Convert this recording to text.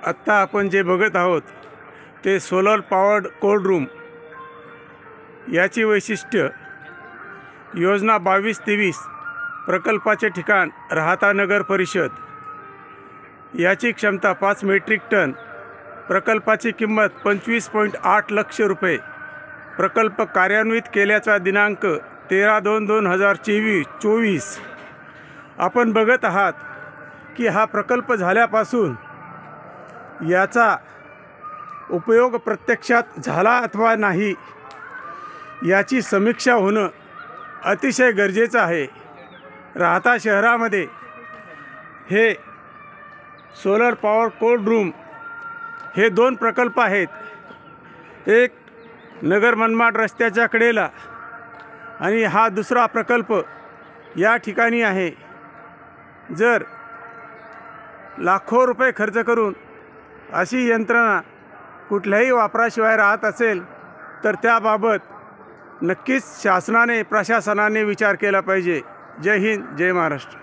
आत्ता आपण जे बघत आहोत ते सोलर पॉवर्ड कोल्ड रूम। याची वैशिष्ट्य योजना 22-23 प्रकल्पाचे ठिकाण राहता नगर परिषद। याची क्षमता 5 मेट्रिक टन। प्रकल्पाची किंमत 25.8 लाख रुपये। प्रकल्प कार्यान्वित केल्याचा दिनांक 13/2/2024। आपण बघत आहात की हा प्रकल्प झाल्यापासून याचा उपयोग प्रत्यक्षात झाला अथवा नाही याची समीक्षा होणं अतिशय गरजेचं आहे। राहता शहरामध्ये हे सोलर पॉवर कोल्ड रूम हे 2 प्रकल्प आहेत। एक नगर मनमाड रस्त्याच्या कडेला आणि हा दुसरा प्रकल्प या ठिकाणी आहे। जर लाखो रुपये खर्च करून अशी यंत्रणा कुठल्याही वापराशिवाय राहत असेल तर त्याबाबत नक्कीच शासनाने प्रशासनाने विचार केला पाहिजे। जय हिंद, जय महाराष्ट्र।